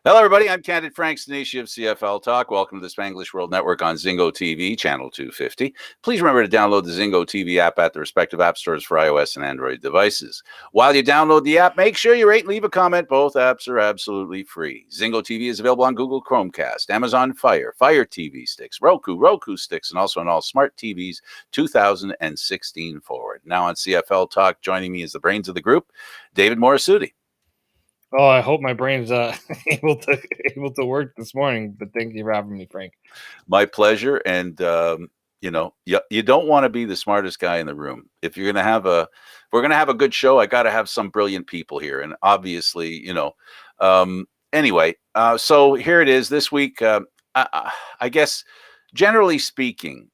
Hello, everybody. I'm Candid Stanisci of CFL Talk. Welcome to the Spanglish World Network on Zingo TV, channel 250. Please remember to download the Zingo TV app at the respective app stores for iOS and Android devices. While you download the app, make sure you rate and leave a comment. Both apps are absolutely free. Zingo TV is available on Google Chromecast, Amazon Fire, Fire TV sticks, Roku sticks, and also on all smart TVs 2016 forward. Now on CFL Talk, joining me is the brains of the group, David Morassutti. Oh, I hope my brain's able to work this morning. But thank you for having me, Frank. My pleasure. And you don't want to be the smartest guy in the room. If we're gonna have a good show, I got to have some brilliant people here. And obviously, anyway. So here it is this week. I guess, generally speaking,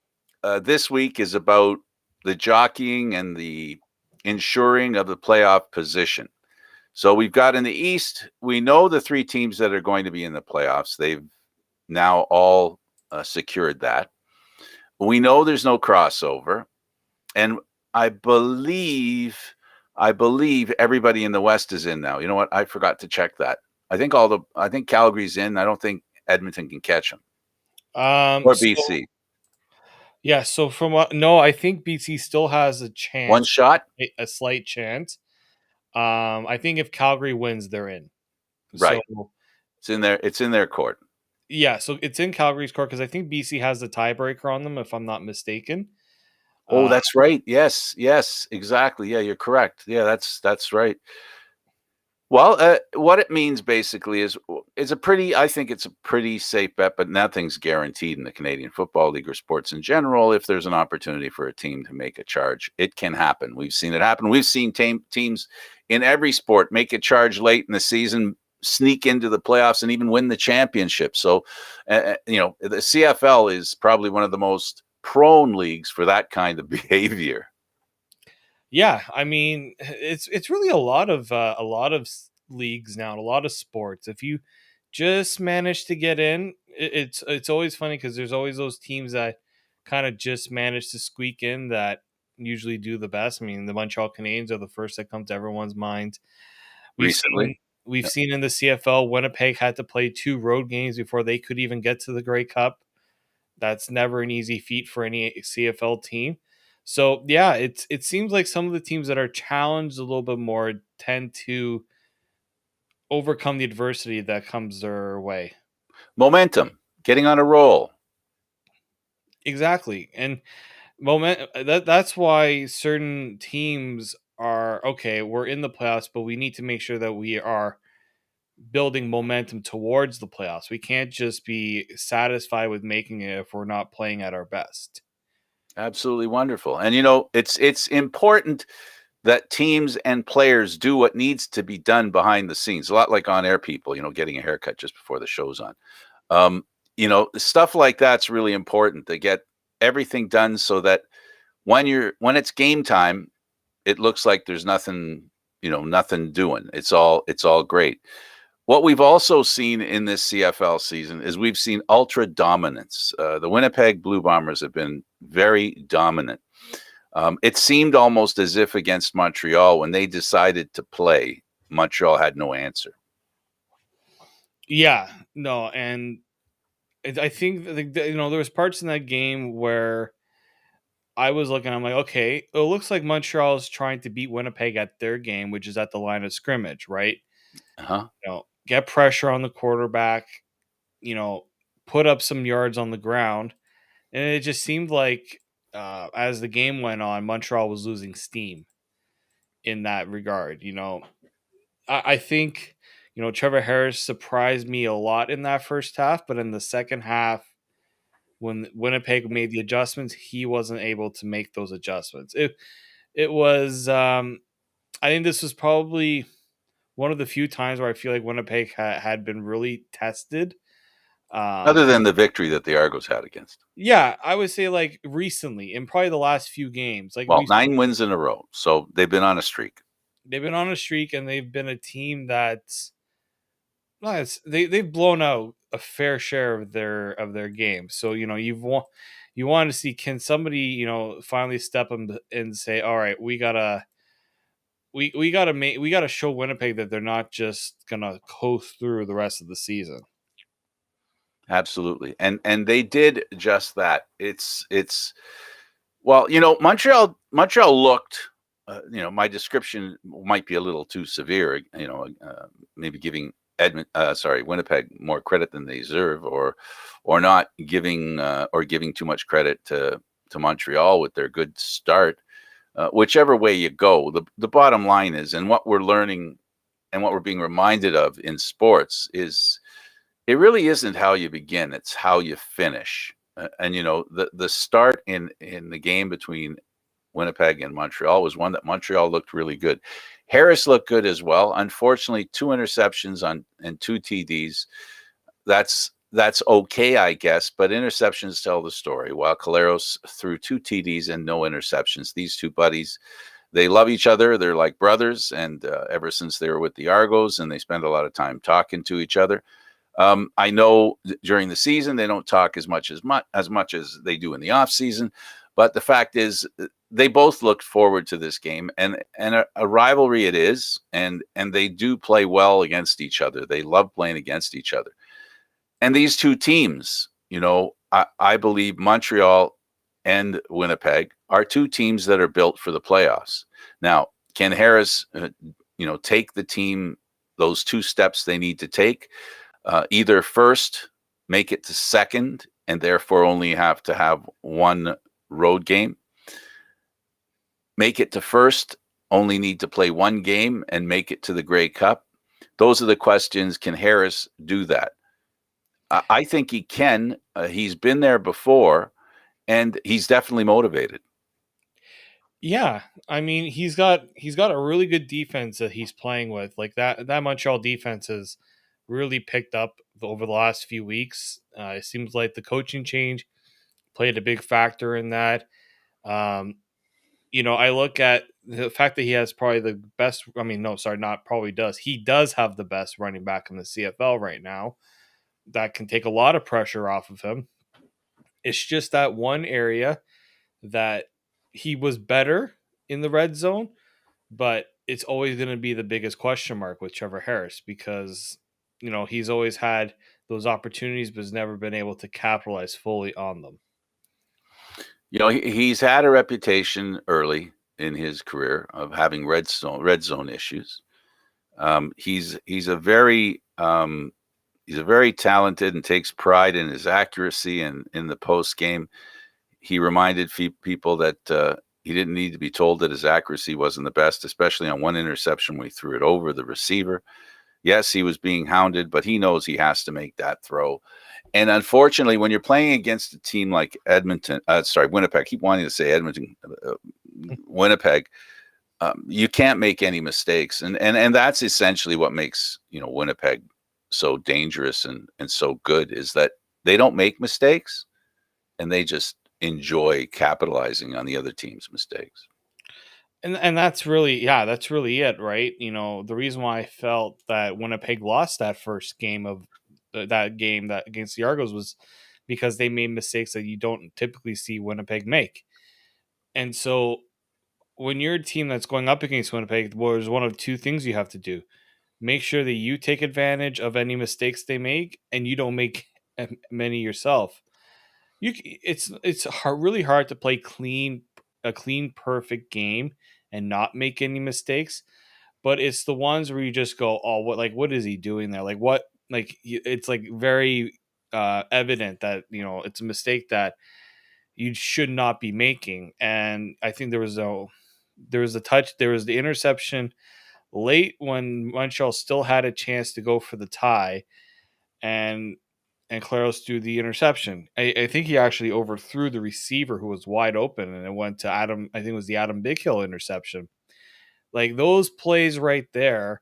this week is about the jockeying and the ensuring of the playoff position. So we've got in the East, we know the three teams that are going to be in the playoffs. They've now all secured that. We know there's no crossover, and I believe everybody in the West is in now. You know what? I forgot to check that. I think Calgary's in. I don't think Edmonton can catch them. Or BC. Yeah. So I think BC still has a chance. One shot, a slight chance. I think if Calgary wins, they're in. Right. So, it's in their court. Yeah, so it's in Calgary's court because I think BC has the tiebreaker on them, if I'm not mistaken. Oh, that's right. Yes, exactly. Yeah, you're correct. Yeah, that's right. Well, what it means basically is I think it's a pretty safe bet, but nothing's guaranteed in the Canadian Football League or sports in general. If there's an opportunity for a team to make a charge, it can happen. We've seen it happen. We've seen teams in every sport make a charge late in the season, sneak into the playoffs, and even win the championship. So, the CFL is probably one of the most prone leagues for that kind of behavior. Yeah, I mean, it's really a lot of leagues now, a lot of sports. If you just manage to get in, it's always funny because there's always those teams that kind of just manage to squeak in that usually do the best. I mean, the Montreal Canadiens are the first that come to everyone's mind. We've seen in the CFL, Winnipeg had to play 2 road games before they could even get to the Grey Cup. That's never an easy feat for any CFL team. So yeah, it seems like some of the teams that are challenged a little bit more tend to overcome the adversity that comes their way. Momentum, getting on a roll. Exactly. And that's why certain teams are okay, we're in the playoffs, but we need to make sure that we are building momentum towards the playoffs. We can't just be satisfied with making it if we're not playing at our best. Absolutely wonderful. And it's important that teams and players do what needs to be done behind the scenes. A lot like on-air people, getting a haircut just before the show's on. Stuff like that's really important to get everything done so that when it's game time, it looks like there's nothing doing. It's all great. What we've also seen in this CFL season is we've seen ultra dominance. The Winnipeg Blue Bombers have been very dominant. It seemed almost as if against Montreal, when they decided to play, Montreal had no answer. Yeah, no, and I think there was parts in that game where I was looking, I'm like, okay, it looks like Montreal is trying to beat Winnipeg at their game, which is at the line of scrimmage, right? Get pressure on the quarterback, put up some yards on the ground. And it just seemed like as the game went on, Montreal was losing steam in that regard. I think, Trevor Harris surprised me a lot in that first half, but in the second half, when Winnipeg made the adjustments, he wasn't able to make those adjustments. It was, I think this was probably one of the few times where I feel like Winnipeg had been really tested. Other than the victory that the Argos had against. Yeah, I would say like recently, in probably the last few games. 9 wins in a row, so they've been on a streak. They've been on a streak, and they've been a team that's they've blown out a fair share of their games. So you want to see, can somebody finally step up and say, all right, we gotta we gotta show Winnipeg that they're not just gonna coast through the rest of the season. Absolutely. And they did just that. It's well, Montreal looked my description might be a little too severe, maybe giving Winnipeg more credit than they deserve, or not giving or giving too much credit to Montreal with their good start. Whichever way you go, the bottom line is, and what we're learning and what we're being reminded of in sports is, it really isn't how you begin, it's how you finish. And the start in the game between Winnipeg and Montreal was one that Montreal looked really good. Harris looked good as well. Unfortunately, 2 interceptions and 2 TDs. That's okay, I guess, but interceptions tell the story. While Caleros threw 2 TDs and no interceptions, these two buddies, they love each other. They're like brothers, and ever since they were with the Argos, and they spend a lot of time talking to each other. I know during the season they don't talk as much as they do in the off season, but the fact is they both looked forward to this game, and a rivalry it is, and they do play well against each other. They love playing against each other. And these two teams, I believe Montreal and Winnipeg are two teams that are built for the playoffs. Now, can Harris, take the team those 2 steps they need to take? Either first, make it to second, and therefore only have to have one road game. Make it to first, only need to play one game, and make it to the Grey Cup. Those are the questions. Can Harris do that? I think he can. He's been there before, and he's definitely motivated. Yeah, I mean he's got a really good defense that he's playing with. Like that Montreal defense has really picked up over the last few weeks. It seems like the coaching change played a big factor in that. Um, I look at the fact that he has probably the best. I mean, no, sorry, not probably does. He does have the best running back in the CFL right now. That can take a lot of pressure off of him. It's just that one area that he was better in the red zone, but it's always going to be the biggest question mark with Trevor Harris because he's always had those opportunities but has never been able to capitalize fully on them. He's had a reputation early in his career of having red zone issues. He's a very talented and takes pride in his accuracy, and in the post game, he reminded people that he didn't need to be told that his accuracy wasn't the best, especially on one interception when he threw it over the receiver. Yes, he was being hounded, but he knows he has to make that throw. And unfortunately, when you're playing against a team like Winnipeg, I keep wanting to say Edmonton, Winnipeg, you can't make any mistakes. And that's essentially what makes, Winnipeg so dangerous and so good, is that they don't make mistakes, and they just enjoy capitalizing on the other team's mistakes. And that's really it, right? The reason why I felt that Winnipeg lost that first game of that game that against the Argos was because they made mistakes that you don't typically see Winnipeg make. And so when you're a team that's going up against Winnipeg, there's one of two things you have to do. Make sure that you take advantage of any mistakes they make and you don't make many yourself. Really hard to play a clean, perfect game and not make any mistakes. But it's the ones where you just go, oh, what is he doing there? Like what, like it's like very evident that it's a mistake that you should not be making. And I think there was the interception late when Montreal still had a chance to go for the tie, and Claros threw the interception. I think he actually overthrew the receiver who was wide open, and it went to Adam. I think it was the Adam Bighill interception. Like those plays right there,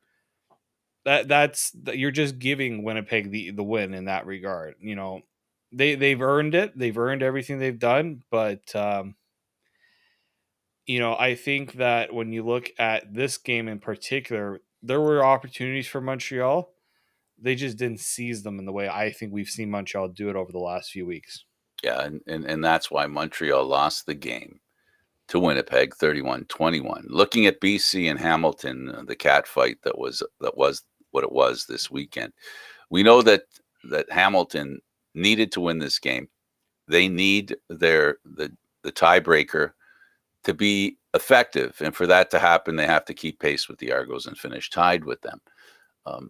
you're just giving Winnipeg the win in that regard. They've earned it. They've earned everything they've done, but I think that when you look at this game in particular, there were opportunities for Montreal. They just didn't seize them in the way I think we've seen Montreal do it over the last few weeks. Yeah, and that's why Montreal lost the game. to Winnipeg, 31-21. Looking at BC and Hamilton, the cat fight that was what it was this weekend. We know that Hamilton needed to win this game. They need the tiebreaker to be effective, and for that to happen, they have to keep pace with the Argos and finish tied with them.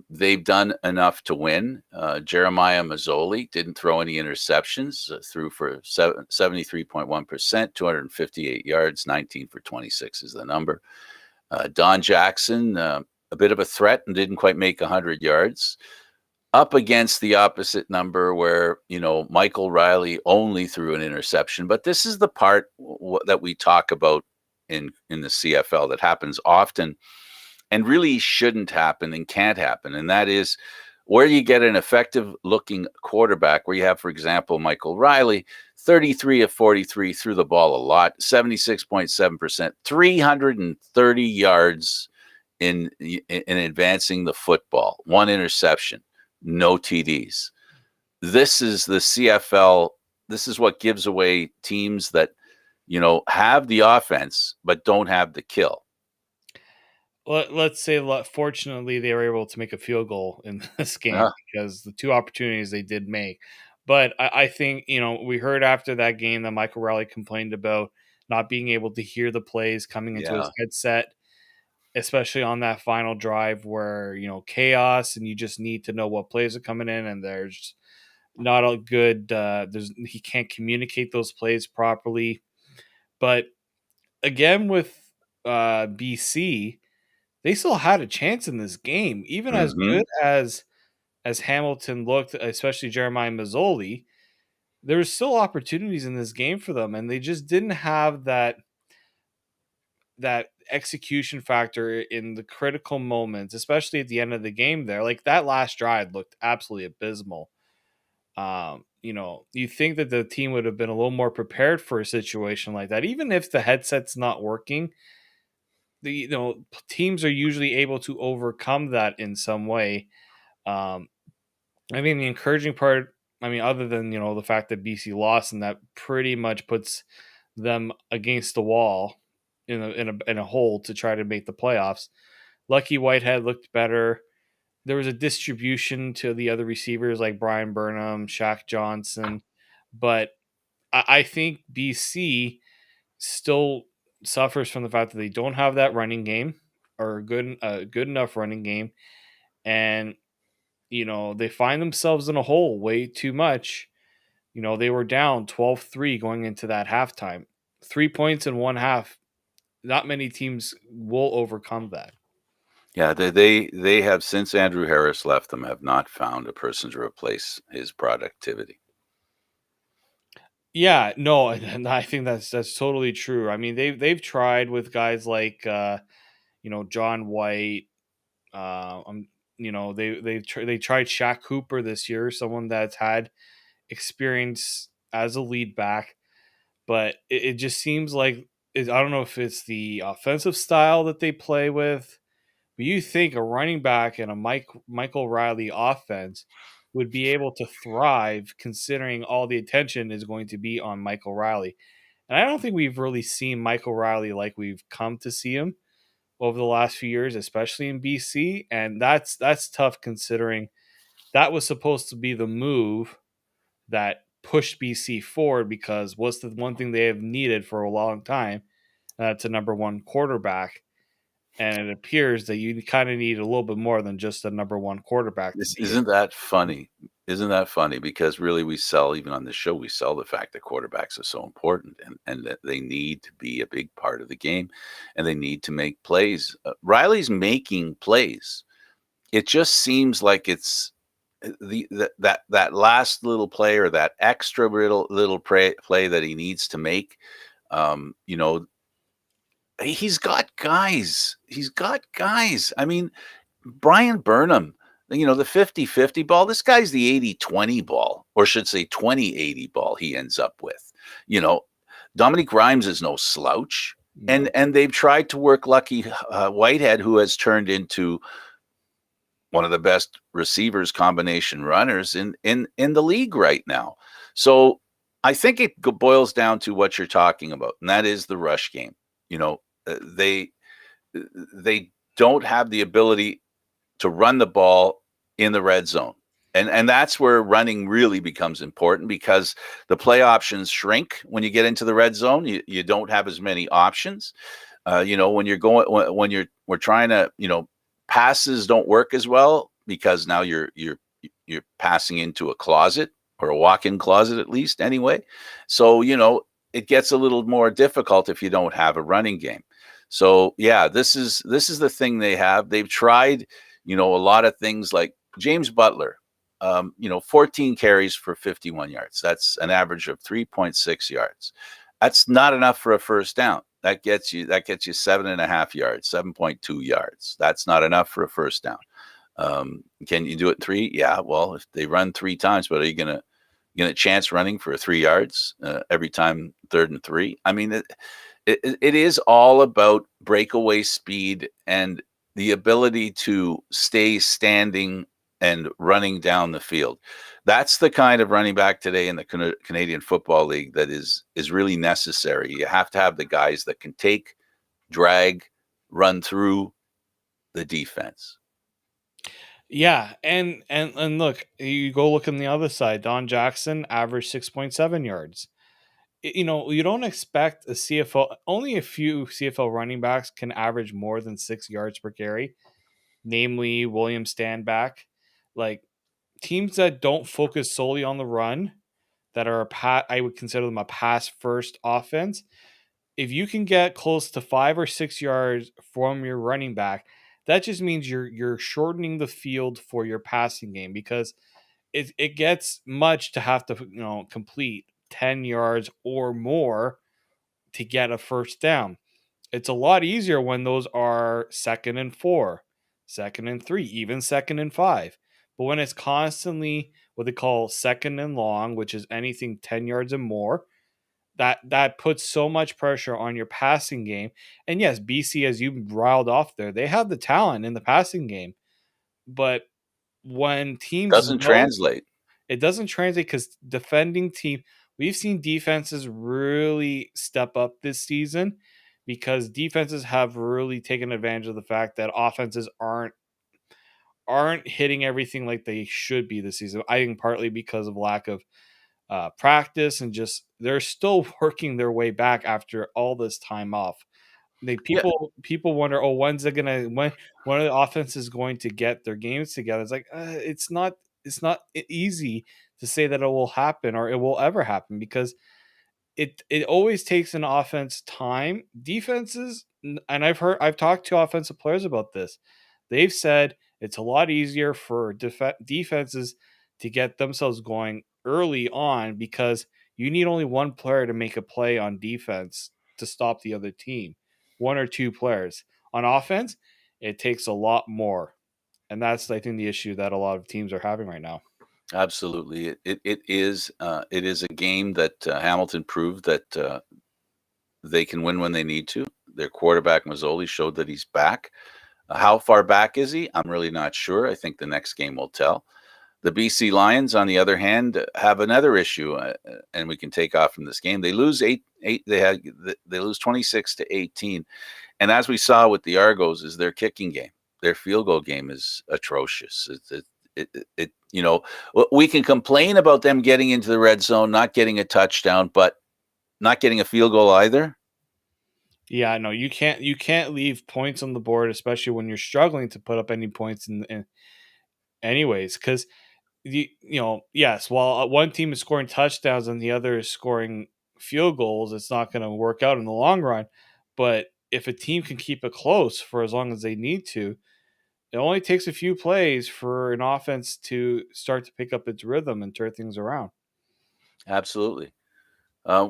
They've done enough to win. Jeremiah Mazzoli didn't throw any interceptions, threw for 73.1%, 258 yards, 19 for 26 is the number. Don Jackson, a bit of a threat and didn't quite make 100 yards. Up against the opposite number where, Michael Riley only threw an interception. But this is the part that we talk about in the CFL that happens often and really shouldn't happen and can't happen. And that is where you get an effective looking quarterback where you have, for example, Michael Riley, 33 of 43, threw the ball a lot, 76.7%, 330 yards in advancing the football, one interception, no TDs. This is the CFL. This is what gives away teams that, have the offense but don't have the kill. Let's say, fortunately, they were able to make a field goal in this game because the two opportunities they did make. But I think, we heard after that game that Michael Riley complained about not being able to hear the plays coming into his headset, especially on that final drive where, chaos and you just need to know what plays are coming in, and there's not a good he can't communicate those plays properly. But again, with BC, they still had a chance in this game, even as good as Hamilton looked, especially Jeremiah Mazzoli. There were still opportunities in this game for them, and they just didn't have that execution factor in the critical moments, especially at the end of the game there. Like that last drive looked absolutely abysmal. You think that the team would have been a little more prepared for a situation like that, even if the headset's not working. Teams are usually able to overcome that in some way. I mean, the encouraging part, other than, the fact that BC lost, and that pretty much puts them against the wall in a hole to try to make the playoffs. Lucky Whitehead looked better. There was a distribution to the other receivers like Brian Burnham, Shaq Johnson, but I think BC still suffers from the fact that they don't have that running game or good enough running game, and they find themselves in a hole way too much. They were down 12-3 going into that halftime. 3 points in one half. Not many teams will overcome that. Yeah, they have, since Andrew Harris left them, have not found a person to replace his productivity. Yeah, no, and I think that's totally true. I mean, they've tried with guys like John White. They tried Shaq Cooper this year, someone that's had experience as a lead back, but it just seems like I don't know if it's the offensive style that they play with, but you think a running back in a Michael Riley offense would be able to thrive considering all the attention is going to be on Michael Riley. And I don't think we've really seen Michael Riley like we've come to see him over the last few years, especially in BC. And that's tough considering that was supposed to be the move that pushed BC forward, because what's the one thing they have needed for a long time? That's a number one quarterback. And it appears that you kind of need a little bit more than just a number one quarterback. Isn't that funny? Isn't that funny? Because really we sell, even on this show, we sell the fact that quarterbacks are so important and that they need to be a big part of the game and they need to make plays. Riley's making plays. It just seems like it's that last little play or that extra little play that he needs to make. He's got guys. I mean, Brian Burnham, the 50-50 ball, this guy's the 80-20 ball, or should say 20-80 ball he ends up with. Dominic Grimes is no slouch. No. And they've tried to work Lucky Whitehead, who has turned into one of the best receivers, combination runners in the league right now. So I think it boils down to what you're talking about, and that is the rush game. You know, they don't have the ability to run the ball in the red zone. And that's where running really becomes important because the play options shrink when you get into the red zone. You don't have as many options. When you're going when we're trying to, passes don't work as well because now you're passing into a closet or a walk-in closet at least anyway. So, it gets a little more difficult if you don't have a running game. So, yeah, this is the thing they have. They've tried, a lot of things like James Butler, 14 carries for 51 yards. That's an average of 3.6 yards. That's not enough for a first down. That gets you 7.5 yards, 7.2 yards. That's not enough for a first down. Can you do it 3? Yeah. Well, if they run 3 times, but are you gonna chance running for 3 yards every time 3rd and 3? I mean, it is all about breakaway speed and the ability to stay standing and running down the field. That's the kind of running back today in the Canadian Football League that is really necessary. You have to have the guys that can take, drag, run through the defense. Yeah, and look, you go look on the other side. Don Jackson averaged 6.7 yards. You don't expect a CFL. Only a few CFL running backs can average more than 6 yards per carry, namely William Standback. Like teams that don't focus solely on the run, that are I would consider them a pass first offense. If you can get close to 5 or 6 yards from your running back, that just means you're shortening the field for your passing game because it gets much to have to complete 10 yards or more to get a first down. It's a lot easier when those are 2nd and 4, 2nd and 3, even 2nd and 5. But when it's constantly what they call 2nd and long, which is anything 10 yards and more, that puts so much pressure on your passing game. And yes, BC, as you riled off there, they have the talent in the passing game. But when teams Doesn't know, translate. it doesn't translate because defending team, we've seen defenses really step up this season because defenses have really taken advantage of the fact that offenses aren't hitting everything like they should be this season. I think partly because of lack of practice and just they're still working their way back after all this time off. Yeah, People wonder, oh, when are the offenses going to get their games together? It's like it's not easy to say that it will happen or it will ever happen because it always takes an offense time. Defenses, and I've talked to offensive players about this. They've said it's a lot easier for defenses to get themselves going early on because you need only one player to make a play on defense to stop the other team. 1 or 2 players. On offense, it takes a lot more. And that's I think the issue that a lot of teams are having right now. absolutely. It is a game that Hamilton proved that they can win when they need to. Their quarterback Mazzoli showed that he's back. How far back is he? I'm really not sure. I think the next game will tell. The BC Lions, on the other hand, have another issue, and we can take off from this game. They lose eight. They lose 26-18, and as we saw with the Argos, is their kicking game, their field goal game is atrocious. We can complain about them getting into the red zone, not getting a touchdown, but not getting a field goal either. Yeah, no, you can't leave points on the board, especially when you're struggling to put up any points in anyways, because yes, while one team is scoring touchdowns and the other is scoring field goals, it's not going to work out in the long run. But if a team can keep it close for as long as they need to, it only takes a few plays for an offense to start to pick up its rhythm and turn things around. Absolutely. Uh,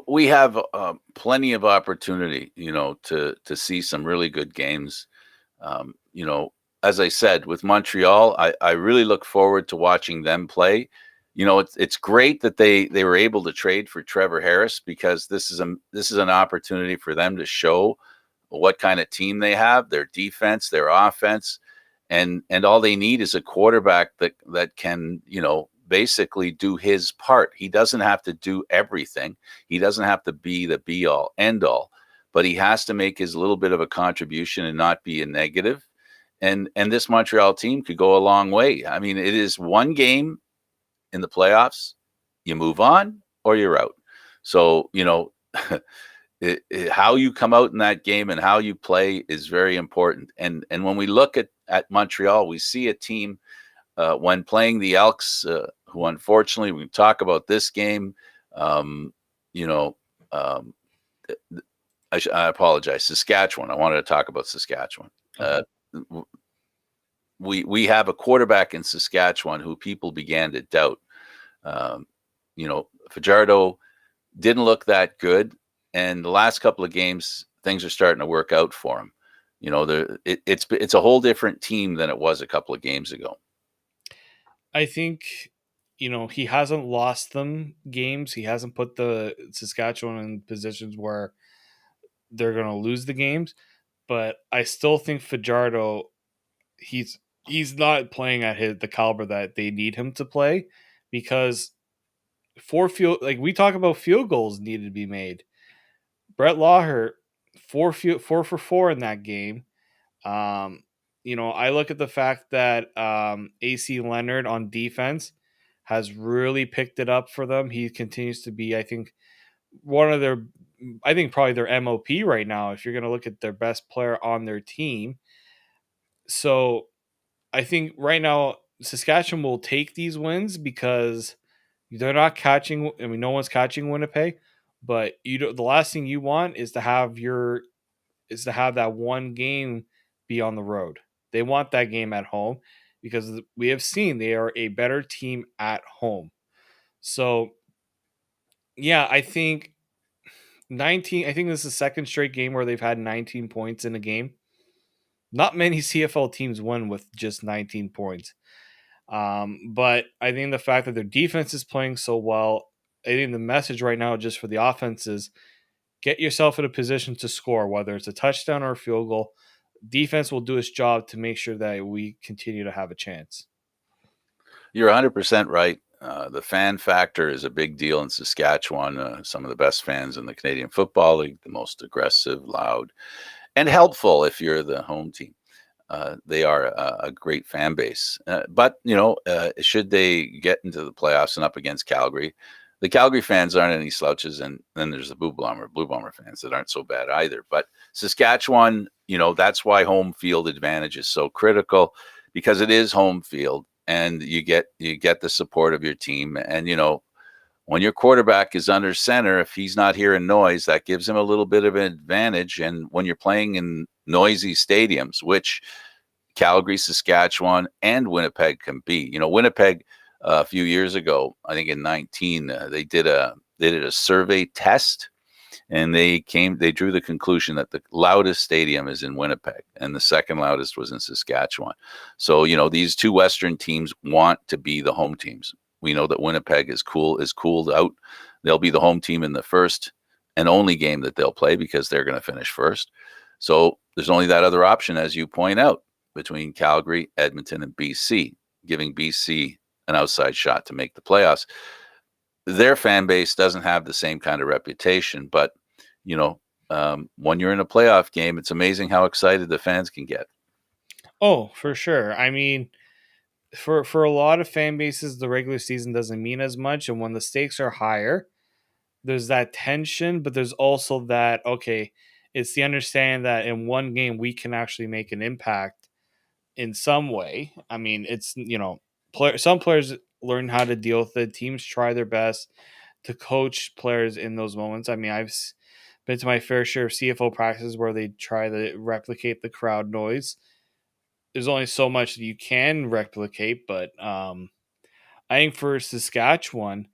we have plenty of opportunity, to see some really good games. Um, you know, as I said, with Montreal, I really look forward to watching them play. It's great that they were able to trade for Trevor Harris because this is an opportunity for them to show what kind of team they have, their defense, their offense, and all they need is a quarterback that can basically do his part. He doesn't have to do everything. He doesn't have to be the be all end all, but he has to make his little bit of a contribution and not be a negative. And this Montreal team could go a long way. I mean, it is one game in the playoffs. You move on or you're out. So, how you come out in that game and how you play is very important. And when we look at Montreal, we see a team when playing the Elks, who unfortunately, we can talk about this game. You know, um, I apologize, Saskatchewan. I wanted to talk about Saskatchewan. Okay. We have a quarterback in Saskatchewan who people began to doubt. Um, Fajardo didn't look that good, and the last couple of games things are starting to work out for him. It's a whole different team than it was a couple of games ago. I think, he hasn't lost them games. He hasn't put the Saskatchewan in positions where they're going to lose the games. But I still think Fajardo, he's not playing at the caliber that they need him to play, because we talk about field goals needed to be made. Brett Lawher, 4 for 4 in that game. Um, I look at the fact that AC Leonard on defense has really picked it up for them. He continues to be, I think, probably their MOP right now, if you're going to look at their best player on their team. So I think right now Saskatchewan will take these wins because they're not catching. I mean, no one's catching Winnipeg, but the last thing you want is to have that one game be on the road. They want that game at home because we have seen they are a better team at home. So, yeah, I think 19. I think this is the second straight game where they've had 19 points in a game. Not many CFL teams win with just 19 points. But I think the fact that their defense is playing so well, I think the message right now just for the offense is get yourself in a position to score, whether it's a touchdown or a field goal. Defense will do its job to make sure that we continue to have a chance. You're 100% right. The fan factor is a big deal in Saskatchewan. Some of the best fans in the Canadian Football League, the most aggressive, loud, and helpful if you're the home team. They are a great fan base. But, should they get into the playoffs and up against Calgary, the Calgary fans aren't any slouches. And then there's the Blue Bomber fans that aren't so bad either. But Saskatchewan, that's why home field advantage is so critical, because it is home field and you get the support of your team. And, when your quarterback is under center, if he's not hearing noise, that gives him a little bit of an advantage. And when you're playing in noisy stadiums, which Calgary, Saskatchewan, and Winnipeg can be, Winnipeg a few years ago, I think in 19, they did a survey test, and they drew the conclusion that the loudest stadium is in Winnipeg and the second loudest was in Saskatchewan. So, these two Western teams want to be the home teams. We know that Winnipeg is cooled out. They'll be the home team in the first and only game that they'll play because they're going to finish first. So there's only that other option, as you point out, between Calgary, Edmonton, and BC, giving BC an outside shot to make the playoffs. Their fan base doesn't have the same kind of reputation, but when you're in a playoff game, it's amazing how excited the fans can get. Oh, for sure. I mean, for a lot of fan bases, the regular season doesn't mean as much, and when the stakes are higher, there's that tension, but there's also that, okay, it's the understanding that in one game we can actually make an impact in some way. I mean, it's some players learn how to deal with it. Teams try their best to coach players in those moments. I mean, I've been to my fair share of CFO practices where they try to replicate the crowd noise. There's only so much that you can replicate, but I think for Saskatchewan,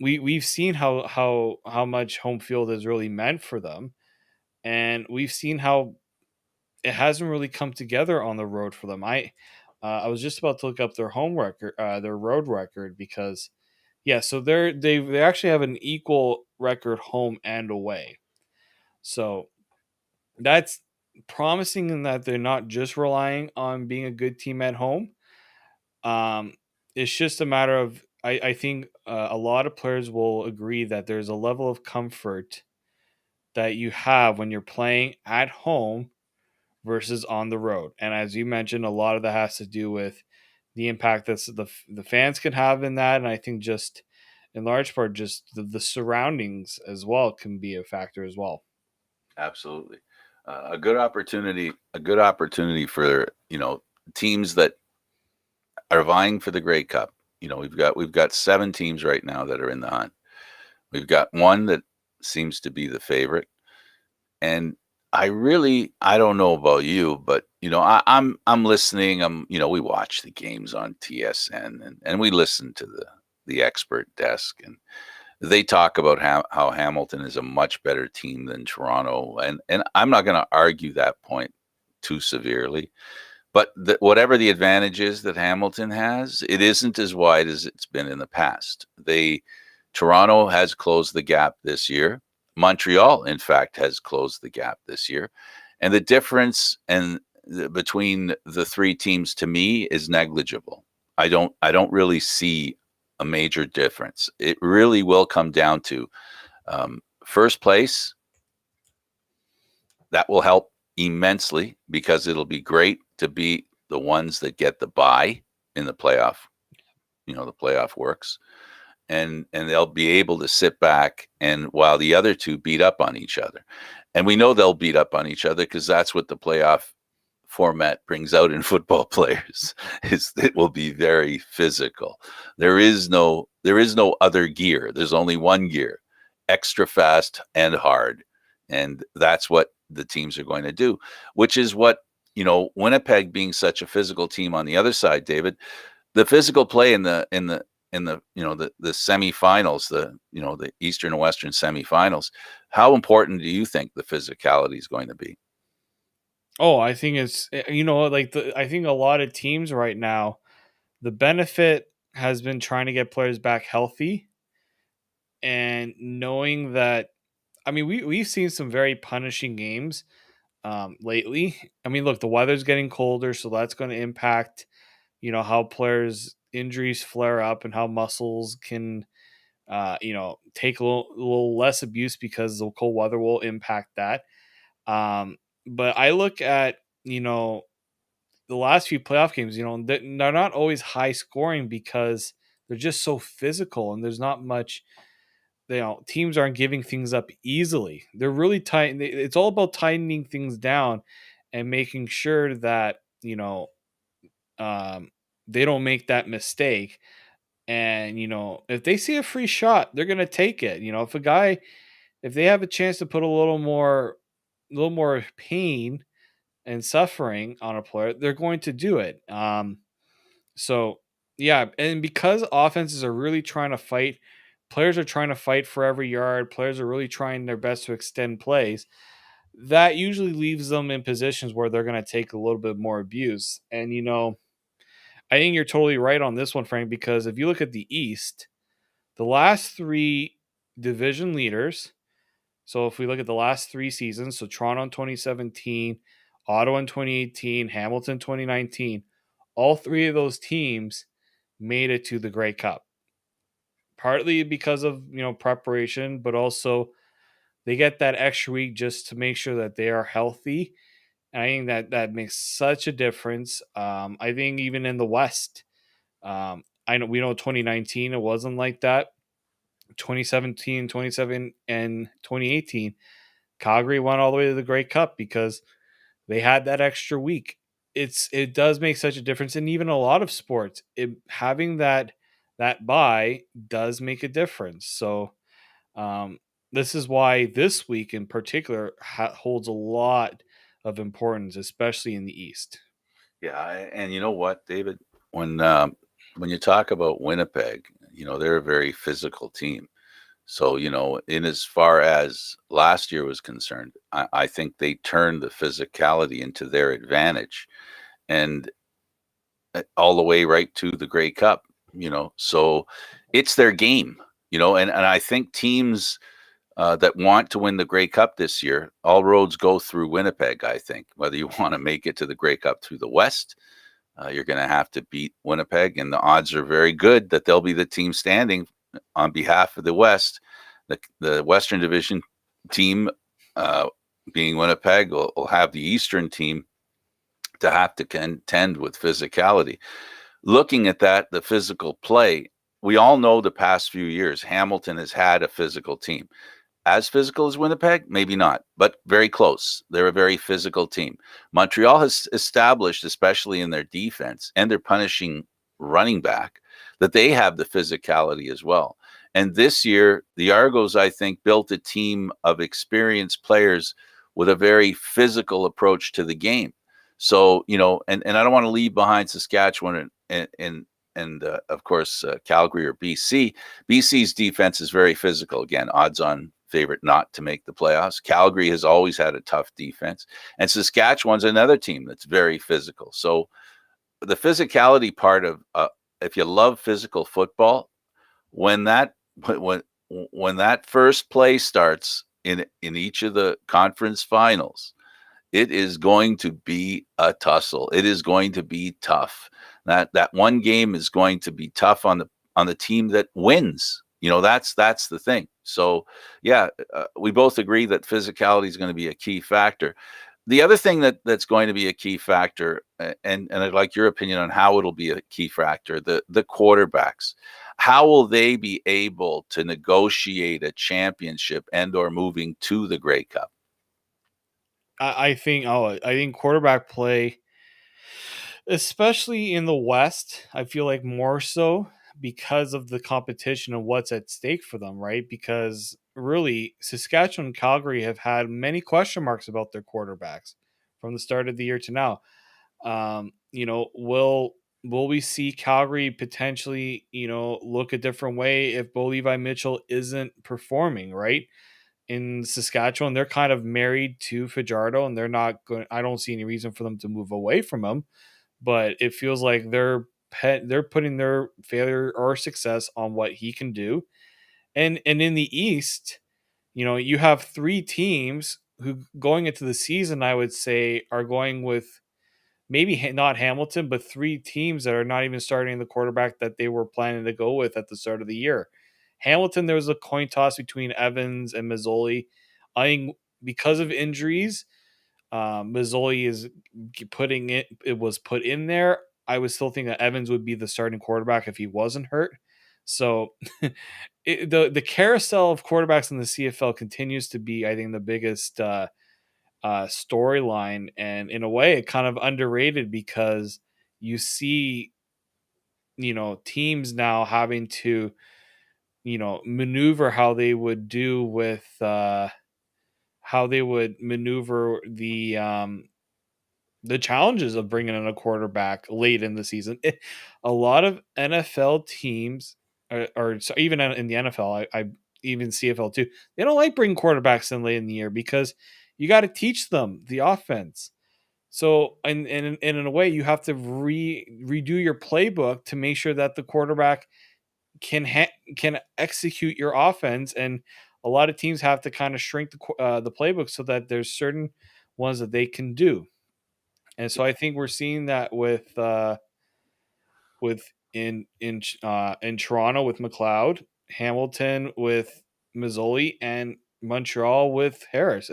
we've seen how much home field has really meant for them, and we've seen how it hasn't really come together on the road for them. I was just about to look up their home record, their road record, because so they actually have an equal record home and away. So that's promising in that they're not just relying on being a good team at home. Um, it's just a matter of I think a lot of players will agree that there's a level of comfort that you have when you're playing at home versus on the road. And as you mentioned, a lot of that has to do with the impact that the fans can have in that. And I think just in large part, just the surroundings as well can be a factor as well. Absolutely. A good opportunity for, teams that are vying for the Grey Cup. We've got 7 teams right now that are in the hunt. We've got one that seems to be the favorite. And I don't know about you, but I'm listening. We watch the games on TSN, and we listen to the expert desk, and they talk about how Hamilton is a much better team than Toronto, and I'm not going to argue that point too severely. But whatever the advantage is that Hamilton has, it isn't as wide as it's been in the past. Toronto has closed the gap this year. Montreal, in fact, has closed the gap this year, and the difference between the 3 teams to me is negligible. I don't really see a major difference. It really will come down to first place. That will help immensely because it'll be great to beat the ones that get the bye in the playoff. The playoff works, and they'll be able to sit back and while the other 2 beat up on each other. And we know they'll beat up on each other because that's what the playoff format brings out in football players. It will be very physical. There is no other gear. There's only one gear, extra fast and hard. And that's what the teams are going to do, which is what, Winnipeg being such a physical team on the other side, David, the physical play in the the semifinals, the Eastern and Western semifinals. How important do you think the physicality is going to be? Oh, I think it's like I think a lot of teams right now, the benefit has been trying to get players back healthy and knowing that I mean we've seen some very punishing games lately. I mean, look, the weather's getting colder, so that's going to impact how players injuries flare up and how muscles can take a little less abuse because the cold weather will impact that. But I look at the last few playoff games, they're not always high scoring because they're just so physical and there's not much. Teams aren't giving things up easily. They're really tight. It's all about tightening things down and making sure that um, they don't make that mistake. And if they see a free shot, they're gonna take it. If they have a chance to put a little more pain and suffering on a player, they're going to do it. So yeah, and because offenses are really trying to fight, players are trying to fight for every yard. Players are really trying their best to extend plays. That usually leaves them in positions where they're going to take a little bit more abuse. And I think you're totally right on this one, Frank. Because if you look at the East, the last 3 division leaders. So if we look at the last 3 seasons, so Toronto in 2017, Ottawa in 2018, Hamilton 2019, all 3 of those teams made it to the Grey Cup. Partly because of, preparation, but also they get that extra week just to make sure that they are healthy. And I think that makes such a difference. I think even in the West, I know we know 2019 it wasn't like that. 2017, 27, and 2018, Calgary went all the way to the Grey Cup because they had that extra week. It does make such a difference, and even a lot of sports, having that bye does make a difference. So um, this is why this week in particular holds a lot of importance, especially in the East. Yeah, and you know what, David? When when you talk about Winnipeg, they're a very physical team. So, in as far as last year was concerned, I think they turned the physicality into their advantage, and all the way right to the Grey Cup. So it's their game. And I think teams that want to win the Grey Cup this year, all roads go through Winnipeg. I think whether you want to make it to the Grey Cup through the West You're going to have to beat Winnipeg, and the odds are very good that they'll be the team standing on behalf of the West. The Western Division team, being Winnipeg, will have the Eastern team to have to contend with physicality. Looking at that, the physical play, we all know the past few years, Hamilton has had a physical team. As physical as Winnipeg? Maybe not, but very close. They're a very physical team. Montreal has established, especially in their defense and their punishing running back, that they have the physicality as well. And this year, the Argos, I think, built a team of experienced players with a very physical approach to the game. So, and I don't want to leave behind Saskatchewan and of course, Calgary or BC. BC's defense is very physical. Again, odds on favorite not to make the playoffs. Calgary has always had a tough defense. And Saskatchewan's another team that's very physical. So the physicality part of, if you love physical football, when that first play starts in each of the conference finals, it is going to be a tussle. It is going to be tough. That one game is going to be tough on the team that wins. That's the thing. So yeah, we both agree that physicality is going to be a key factor. The other thing that's going to be a key factor, and I'd like your opinion on how it'll be a key factor, the quarterbacks. How will they be able to negotiate a championship and or moving to the Grey Cup? I think quarterback play, especially in the West, I feel like more so because of the competition and what's at stake for them, right? Because really, Saskatchewan and Calgary have had many question marks about their quarterbacks from the start of the year to now. Will we see Calgary potentially, look a different way if Levi Mitchell isn't performing, right? In Saskatchewan, they're kind of married to Fajardo, and they're not going. I don't see any reason for them to move away from him, but it feels like they're putting their failure or success on what he can do. And in the East, you have three teams who going into the season, I would say, are going with maybe not Hamilton, but three teams that are not even starting the quarterback that they were planning to go with at the start of the year. Hamilton, there was a coin toss between Evans and Mazzoli. I think because of injuries, Mazzoli is putting it. It was put in there. I would still think that Evans would be the starting quarterback if he wasn't hurt. So the carousel of quarterbacks in the CFL continues to be, I think, the biggest storyline, and in a way, it kind of underrated because you see, teams now having to, maneuver how they would do with how they would maneuver the challenges of bringing in a quarterback late in the season. A lot of NFL teams, or so even in the NFL, I even CFL too, they don't like bringing quarterbacks in late in the year because you got to teach them the offense. So, and in a way, you have to redo your playbook to make sure that the quarterback can execute your offense. And a lot of teams have to kind of shrink the playbook so that there's certain ones that they can do. And so I think we're seeing that in Toronto with McLeod, Hamilton with Mazzoli, and Montreal with Harris.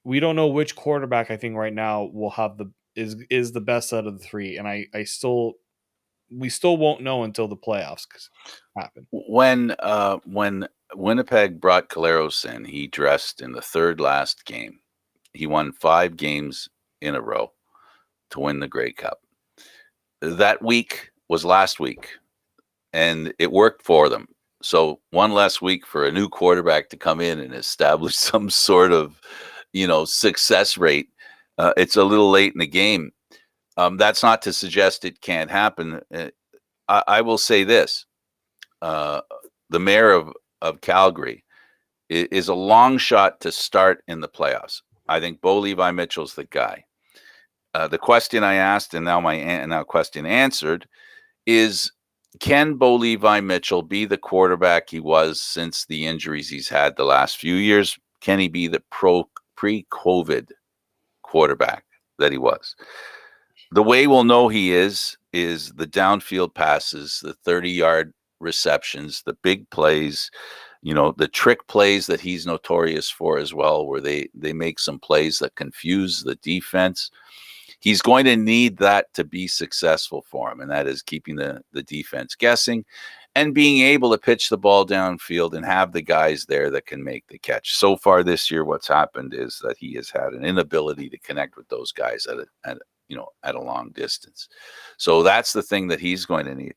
We don't know which quarterback I think right now will have is the best out of the three, and we still won't know until the playoffs happen. When Winnipeg brought Caleros in, he dressed in the third last game. He won 5 games in a row to win the Grey Cup. That week was last week, and it worked for them. So one less week for a new quarterback to come in and establish some sort of, success rate. It's a little late in the game. That's not to suggest it can't happen. I will say this. The mayor of Calgary is a long shot to start in the playoffs. I think Levi Mitchell's the guy. The question I asked, and now question answered, is can Levi Mitchell be the quarterback he was since the injuries he's had the last few years? Can he be the pre-COVID quarterback that he was? The way we'll know he is the downfield passes, the 30-yard receptions, the big plays, the trick plays that he's notorious for as well, where they make some plays that confuse the defense. He's going to need that to be successful for him, and that is keeping the defense guessing and being able to pitch the ball downfield and have the guys there that can make the catch. So far this year, what's happened is that he has had an inability to connect with those guys at a long distance. So that's the thing that he's going to need.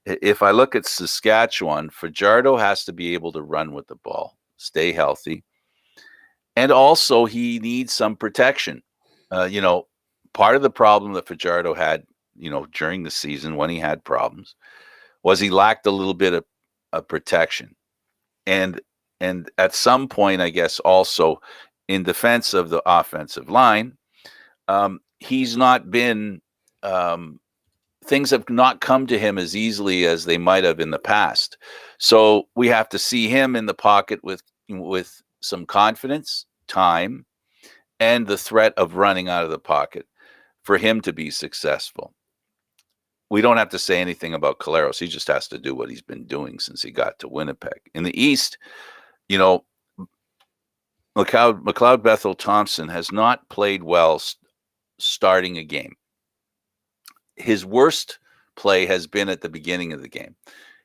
If I look at Saskatchewan, Fajardo has to be able to run with the ball, stay healthy, and also he needs some protection. Part of the problem that Fajardo had, during the season when he had problems, was he lacked a little bit of protection, and at some point, I guess, also in defense of the offensive line, he's not been. Things have not come to him as easily as they might have in the past. So we have to see him in the pocket with some confidence, time, and the threat of running out of the pocket for him to be successful. We don't have to say anything about Caleros. He just has to do what he's been doing since he got to Winnipeg. In the East, McLeod Bethel Thompson has not played well starting a game. His worst play has been at the beginning of the game.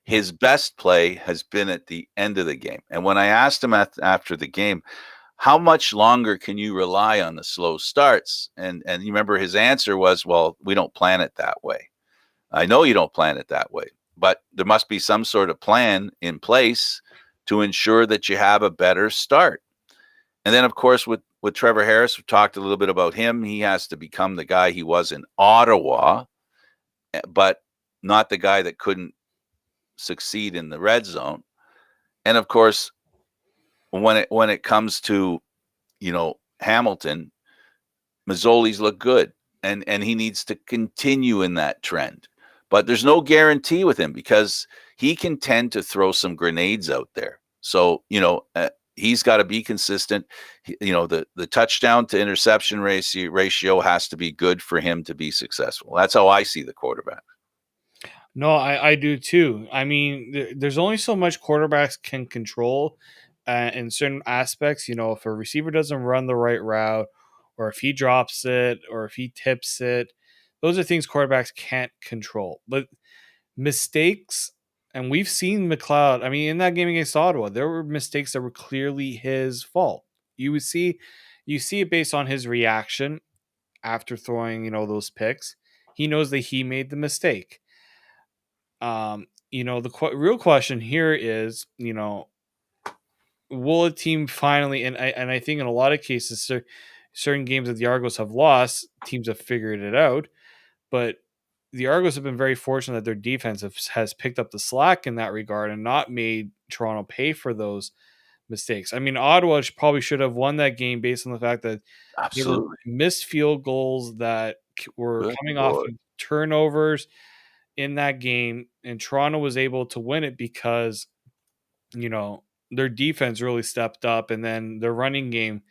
His best play has been at the end of the game. And when I asked him after the game, how much longer can you rely on the slow starts? And you remember his answer was, well, we don't plan it that way. I know you don't plan it that way, but there must be some sort of plan in place to ensure that you have a better start. And then, of course, with Trevor Harris, we talked a little bit about him. He has to become the guy he was in Ottawa, but not the guy that couldn't succeed in the red zone. And of course, when it comes to, Hamilton, Mazzoli's look good, and he needs to continue in that trend. But there's no guarantee with him because he can tend to throw some grenades out there. So, he's got to be consistent. The touchdown to interception ratio has to be good for him to be successful. That's how I see the quarterback. No, I do too. I mean, there's only so much quarterbacks can control in certain aspects. If a receiver doesn't run the right route, or if he drops it, or if he tips it, those are things quarterbacks can't control. But mistakes, and we've seen McLeod. I mean, in that game against Ottawa, there were mistakes that were clearly his fault. You see it based on his reaction after throwing, those picks. He knows that he made the mistake. The real question here is, will a team finally, and I think in a lot of cases, certain games that the Argos have lost, teams have figured it out, but the Argos have been very fortunate that their defense has picked up the slack in that regard and not made Toronto pay for those mistakes. I mean, Ottawa probably should have won that game based on the fact that they were Absolutely. missed field goals that were Good coming off Lord. of turnovers in that game, and Toronto was able to win it because their defense really stepped up, and then their running game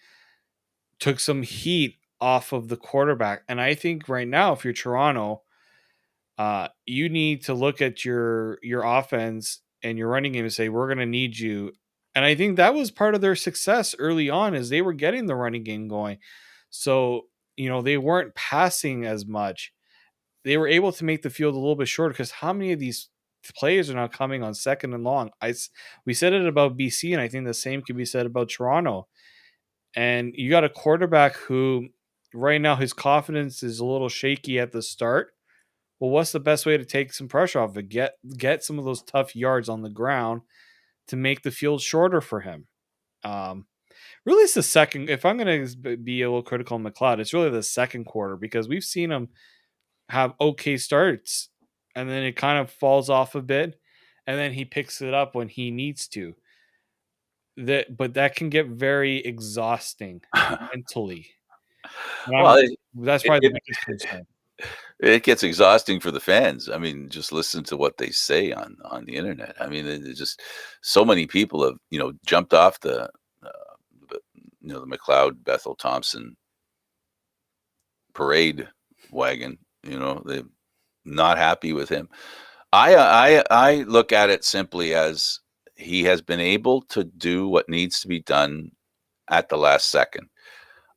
took some heat off of the quarterback. And I think right now, if you're Toronto, you need to look at your offense and your running game and say, we're going to need you. And I think that was part of their success early on, is they were getting the running game going. So they weren't passing as much. They were able to make the field a little bit shorter, because how many of these players are now coming on second and long? We said it about BC, and I think the same could be said about Toronto. And you got a quarterback who right now his confidence is a little shaky at the start. Well, what's the best way to take some pressure off it? Get some of those tough yards on the ground to make the field shorter for him. Really, it's the second. If I'm going to be a little critical on McLeod, it's really the second quarter, because we've seen him have okay starts, and then it kind of falls off a bit, and then he picks it up when he needs to. But that can get very exhausting mentally. Well, That's it, probably the it, biggest concern. it gets exhausting for the fans. I mean, just listen to what they say on the internet. I mean, it's just so many people have jumped off the McLeod Bethel Thompson parade wagon. They're not happy with him. I look at it simply as he has been able to do what needs to be done at the last second.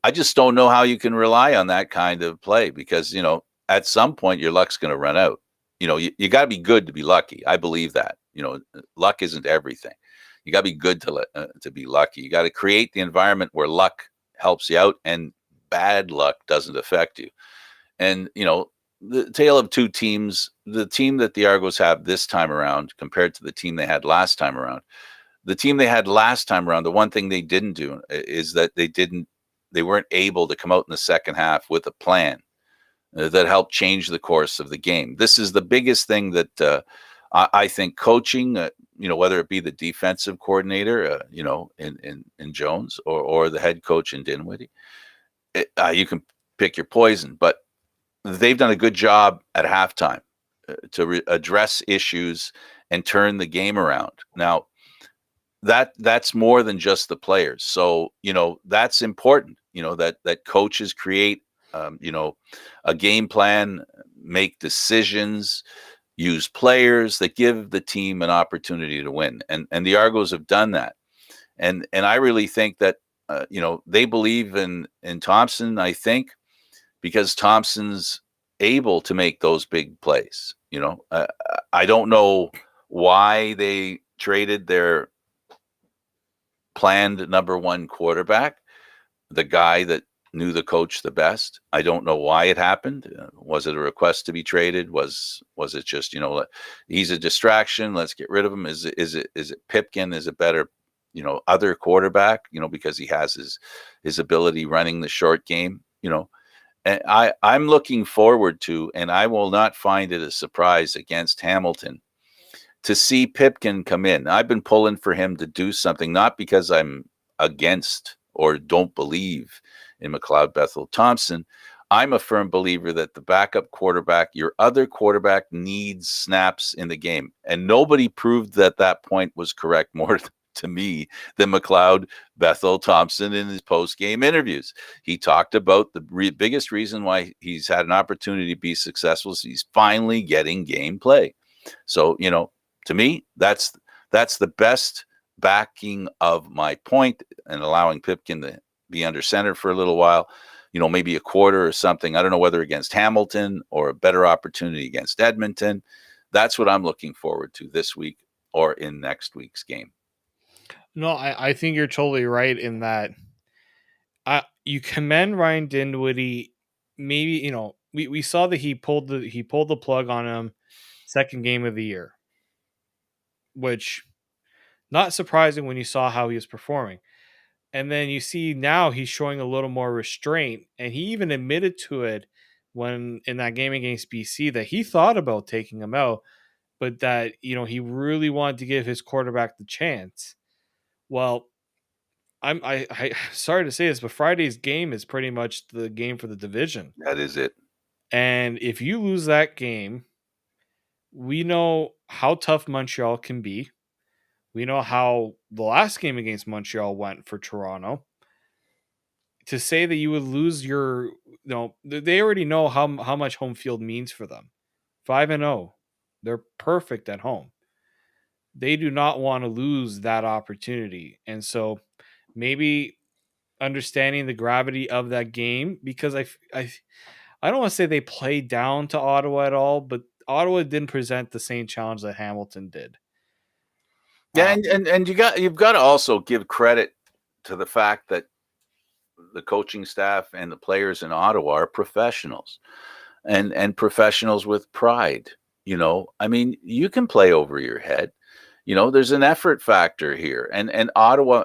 I just don't know how you can rely on that kind of play because, at some point your luck's going to run out. You got to be good to be lucky. I believe that. Luck isn't everything. You got to be good to be lucky. You got to create the environment where luck helps you out and bad luck doesn't affect you. And, the tale of two teams, the team that the Argos have this time around compared to the team they had last time around. The team they had last time around, the one thing they didn't do is that they weren't able to come out in the second half with a plan that helped change the course of the game. This is the biggest thing that I think coaching, whether it be the defensive coordinator, in Jones or the head coach in Dinwiddie, you can pick your poison, but they've done a good job at halftime to address issues and turn the game around. Now, that's more than just the players. So, that's important, that coaches create, a game plan, make decisions, use players that give the team an opportunity to win. And the Argos have done that. And I really think that, they believe in Thompson, I think, because Thompson's able to make those big plays. I don't know why they traded their planned number one quarterback, the guy that knew the coach the best. I don't know why it happened. Was it a request to be traded? Was it just, he's a distraction, let's get rid of him? Is it Pipkin is a better, other quarterback, because he has his ability running the short game, and I'm looking forward to, and I will not find it a surprise against Hamilton, to see Pipkin come in. I've been pulling for him to do something, not because I'm against or don't believe in McLeod Bethel Thompson. I'm a firm believer that the backup quarterback, your other quarterback, needs snaps in the game. And nobody proved that point was correct more to me than McLeod Bethel Thompson in his post-game interviews. He talked about the biggest reason why he's had an opportunity to be successful is he's finally getting game play. So, to me, that's the best backing of my point, and allowing Pipkin to be under center for a little while, maybe a quarter or something. I don't know whether against Hamilton or a better opportunity against Edmonton. That's what I'm looking forward to this week or in next week's game. No, I think you're totally right in that. You commend Ryan Dinwiddie. Maybe we saw that he pulled the plug on him second game of the year, which not surprising when you saw how he was performing. And then you see now he's showing a little more restraint, and he even admitted to it when in that game against BC that he thought about taking him out, but that he really wanted to give his quarterback the chance. Well, I sorry to say this, but Friday's game is pretty much the game for the division. That is it. And if you lose that game, we know how tough Montreal can be. We know how the last game against Montreal went for Toronto. To say that you would lose they already know how much home field means for them. 5-0. They're perfect at home. They do not want to lose that opportunity. And so maybe understanding the gravity of that game, because I don't want to say they played down to Ottawa at all, but Ottawa didn't present the same challenge that Hamilton did. Yeah, and you've got to also give credit to the fact that the coaching staff and the players in Ottawa are professionals, and professionals with pride. I mean, you can play over your head. There's an effort factor here, and Ottawa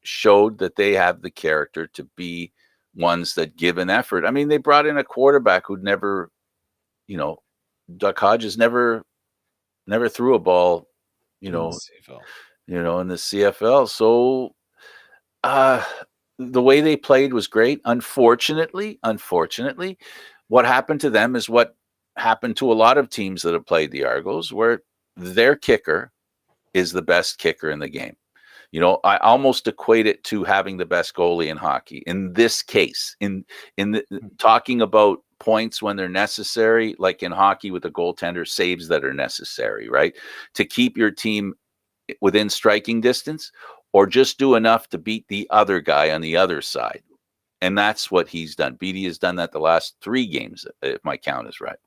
showed that they have the character to be ones that give an effort. I mean, they brought in a quarterback who'd never, Duck Hodges never threw a ball, in the CFL. So, the way they played was great. Unfortunately, what happened to them is what happened to a lot of teams that have played the Argos, where their kicker is the best kicker in the game. I almost equate it to having the best goalie in hockey. In this case, in talking about points when they're necessary, like in hockey with the goaltender, saves that are necessary, right? To keep your team within striking distance, or just do enough to beat the other guy on the other side. And that's what he's done. Beatty has done that the last 3 games, if my count is right.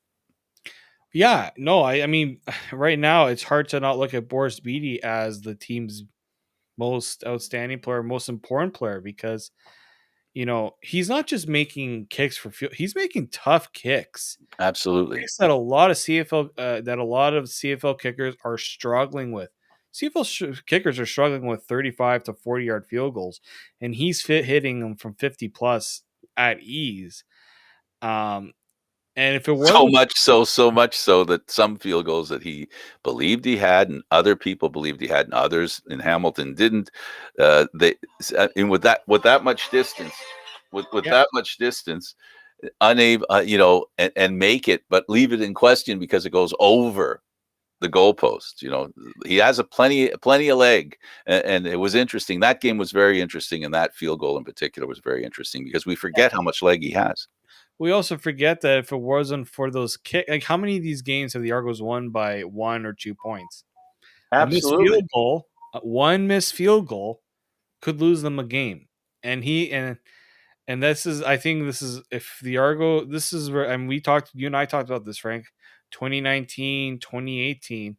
Yeah, no, I mean, right now it's hard to not look at Boris Beatty as the team's most outstanding player, most important player, because he's not just making kicks for field; he's making tough kicks. Absolutely. Kicks that a lot of CFL kickers are struggling with. Kickers are struggling with 35 to 40-yard field goals, and he's hitting them from 50 plus at ease. And if it So wasn't, much so that some field goals that he believed he had, and other people believed he had, and others in Hamilton didn't. They and with that much distance, with yeah, that much distance, unable, and make it, but leave it in question because it goes over the goalpost. He has a plenty of leg, and it was interesting. That game was very interesting, and that field goal in particular was very interesting because we forget how much leg he has. we also forget that if it wasn't for those kick, like how many of these games have the Argos won by 1 or 2 points? A missed Absolutely. field goal, one missed field goal could lose them a game. And this is, I think this is, if the Argo, this is where, and you and I talked about this, Frank, 2019, 2018.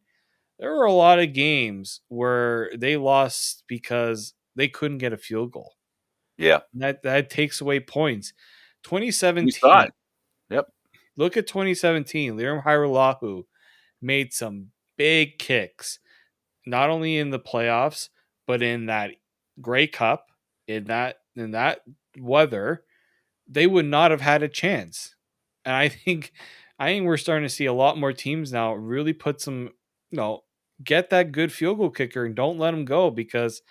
There were a lot of games where they lost because they couldn't get a field goal. Yeah, That takes away points. we saw 2017, it. Yep. look at 2017. Liram Hairulahu made some big kicks, not only in the playoffs, but in that Grey Cup, in that weather, they would not have had a chance. And I think we're starting to see a lot more teams now really put some, get that good field goal kicker and don't let him go, because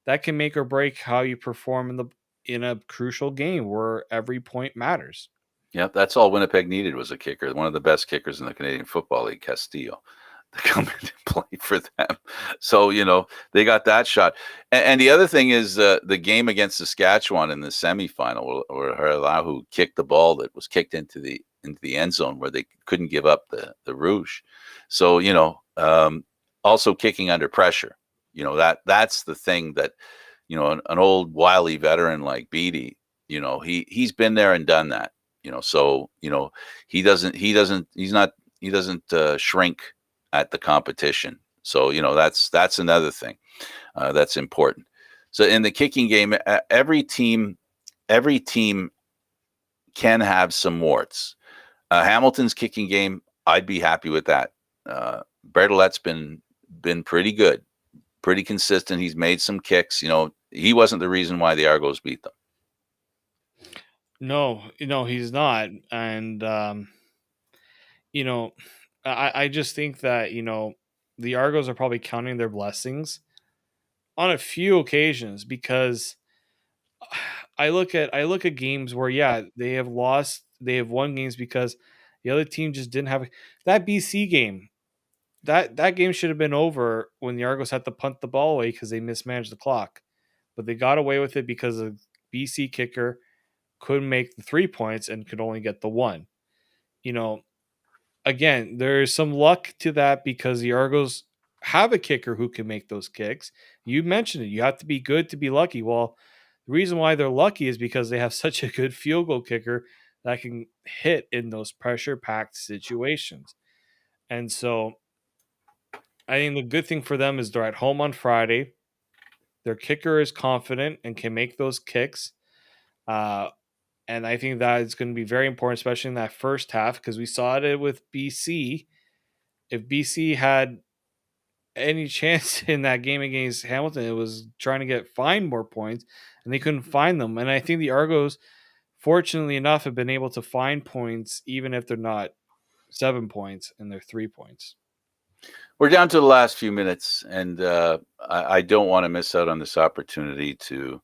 that can make or break how you perform in a crucial game where every point matters. Yep, that's all Winnipeg needed was a kicker. One of the best kickers in the Canadian Football League, Castillo, to come in and play for them. So, they got that shot. And the other thing is the game against Saskatchewan in the semifinal, where Haralahu kicked the ball that was kicked into the end zone where they couldn't give up the Rouge. So, also kicking under pressure. That's the thing that, an old wily veteran like Beatty, he's been there and done that. So he doesn't shrink at the competition. So that's another thing that's important. So in the kicking game, every team can have some warts. Hamilton's kicking game, I'd be happy with that. Bertolet's been pretty good, pretty consistent. He's made some kicks. He wasn't the reason why the Argos beat them. No, he's not. And, I just think that, the Argos are probably counting their blessings on a few occasions, because I look at games where, yeah, they have won games because the other team just didn't have that BC game. That game should have been over when the Argos had to punt the ball away because they mismanaged the clock. But they got away with it because the BC kicker couldn't make the 3 points and could only get the one. You know, Again, there's some luck to that because the Argos have a kicker who can make those kicks. You mentioned it. You have to be good to be lucky. Well, the reason why they're lucky is because they have such a good field goal kicker that can hit in those pressure packed situations. And so I think the good thing for them is they're at home on Friday. Their kicker is confident and can make those kicks. Uh, and I think that is going to be very important, especially in that first half, because we saw it with BC. If BC had any chance in that game against Hamilton, it was trying to find more points, and they couldn't find them. And I think the Argos, fortunately enough, have been able to find points, even if they're not 7 points and they're 3 points. We're down to the last few minutes, and I don't want to miss out on this opportunity to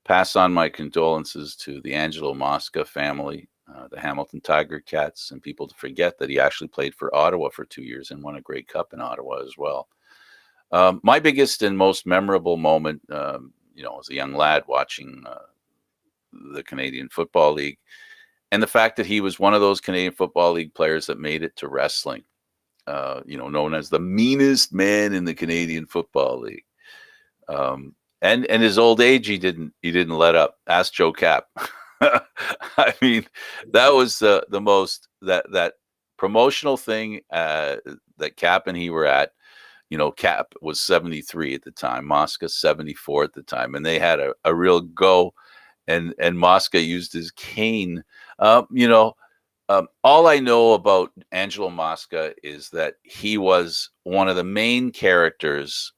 pass on my condolences to the Angelo Moscow family, the Hamilton Tiger Cats, and people to forget that he actually played for Ottawa for 2 years and won a Grey Cup in Ottawa as well. My biggest and most memorable moment, as a young lad watching the Canadian Football League, and the fact that he was one of those Canadian Football League players that made it to wrestling, known as the meanest man in the Canadian Football League. And his old age, he didn't let up. Ask Joe Cap. I mean, that was the most that promotional thing that Cap and he were at. Cap was 73 at the time, Mosca 74 at the time, and they had a real go. And Mosca used his cane. All I know about Angelo Mosca is that he was one of the main characters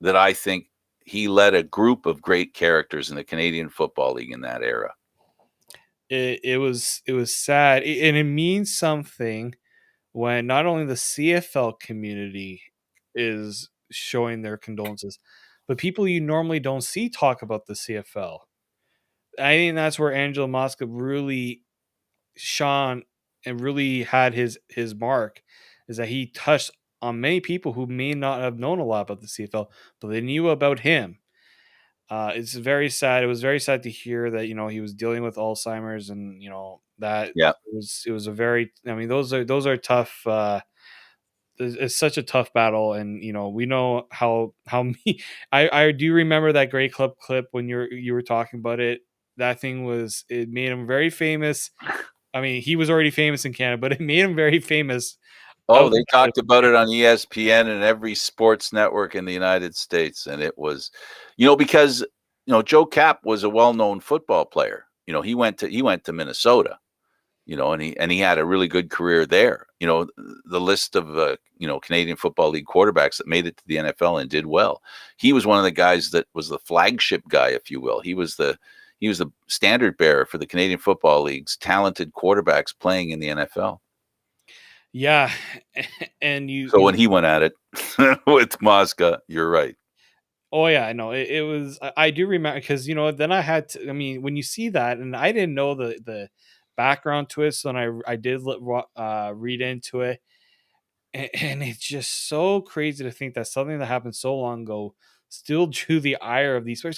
that I think he led a group of great characters in the Canadian Football League in that era. It was sad, and it means something when not only the CFL community is showing their condolences, but people you normally don't see talk about the CFL. I think that's where Angelo Mosca really shone and really had his mark, is that he touched on many people who may not have known a lot about the CFL, but they knew about him. It's very sad. It was very sad to hear that he was dealing with Alzheimer's, and that Yeah, it was a very. I mean, those are tough. It's such a tough battle, and we know how me. I do remember that Great Club clip when you were talking about it. That thing it made him very famous. I mean, he was already famous in Canada, but it made him very famous oh, they outside of talked about it on ESPN and every sports network in the United States, and it was, because Joe Cap was a well-known football player. He went to Minnesota, and he had a really good career there. The list of Canadian Football League quarterbacks that made it to the NFL and did well. He was one of the guys that was the flagship guy, if you will. He was the standard bearer for the Canadian Football League's talented quarterbacks playing in the NFL. Yeah, and you So you when he went at it with Mosca, you're right. Oh yeah, I know. It was. I do remember, because then I had to. I mean, when you see that, and I didn't know the background to it, so then I did read into it, and it's just so crazy to think that something that happened so long ago still drew the ire of these players.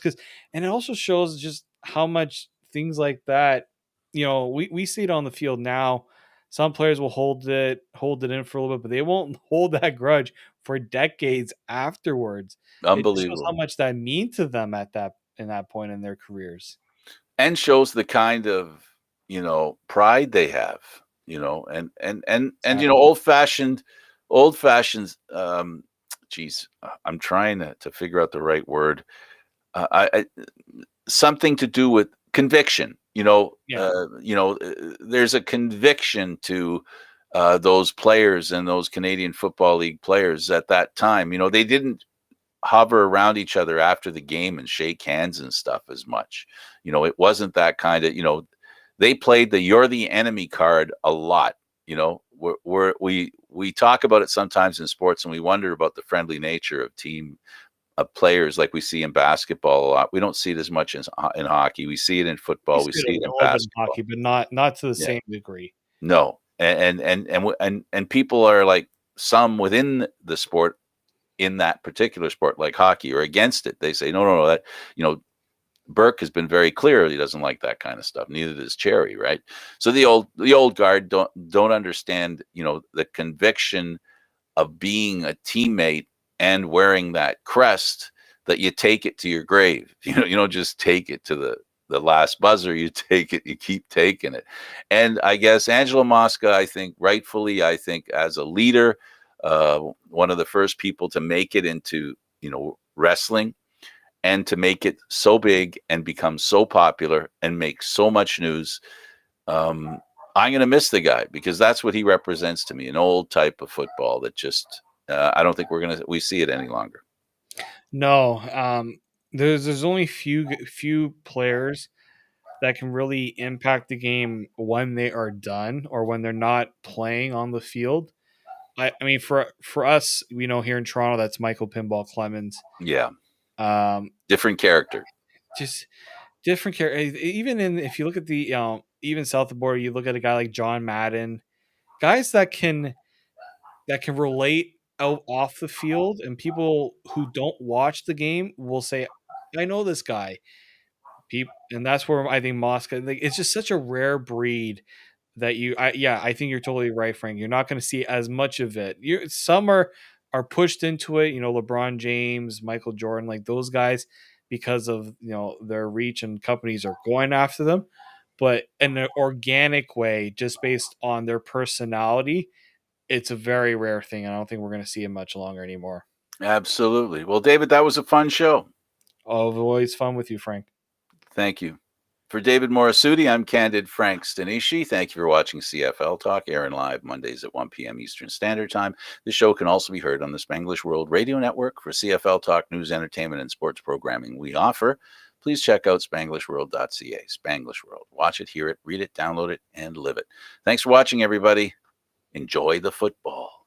And it also shows just how much things like that. We see it on the field now. Some players will hold it in for a little bit, but they won't hold that grudge for decades afterwards. It just shows how Unbelievable. much that mean to them in that point in their careers. And shows the kind of, pride they have, and Exactly. old fashioned, geez, I'm trying to figure out the right word. I Something to do with conviction. Yeah. There's a conviction to those players and those Canadian Football League players at that time. They didn't hover around each other after the game and shake hands and stuff as much. It wasn't that kind of. They played the "you're the enemy" card a lot. We talk about it sometimes in sports, and we wonder about the friendly nature of team of players like we see in basketball a lot. We don't see it as much as in hockey. We see it in We football. We see it see a it in little bit in basketball. hockey, but not to the Yeah. same degree. No. And people are like, some within the sport, in that particular sport like hockey, or against it. They say, no, no, no, that, Burke has been very clear he doesn't like that kind of stuff. Neither does Cherry, right? So the old guard don't understand, the conviction of being a teammate and wearing that crest, that you take it to your grave. You don't just take it to the last buzzer. You take it, you keep taking it. And I guess Angelo Mosca, I think as a leader, one of the first people to make it into, wrestling, and to make it so big and become so popular and make so much news. Um, I'm going to miss the guy, because that's what he represents to me, an old type of football that just, I don't think we see it any longer. No, there's only few players that can really impact the game when they are done or when they're not playing on the field. I mean, for us, we know here in Toronto, that's Michael Pinball Clemens. Yeah. Um, Different character. just different care. Even if you look at the even south of the border, you look at a guy like John Madden, guys that can relate out off the field, and people who don't watch the game will say, "I know this guy," And that's where I think Moscow, like, it's just such a rare breed that I think you're totally right, Frank. You're not going to see as much of it. Some are pushed into it, LeBron James, Michael Jordan, like those guys, because of their reach and companies are going after them. But in an organic way, just based on their personality, it's a very rare thing. I don't think we're going to see it much longer anymore. Absolutely. Well, David, that was a fun show. Always fun with you, Frank. Thank you. For David Morassutti, I'm Candid Frank Stanisci. Thank you for watching CFL Talk, airing live Mondays at 1 p.m. Eastern Standard Time. The show can also be heard on the Spanglish World Radio Network. For CFL Talk news, entertainment, and sports programming we offer, please check out spanglishworld.ca. Spanglish World. Watch it, hear it, read it, download it, and live it. Thanks for watching, everybody. Enjoy the football.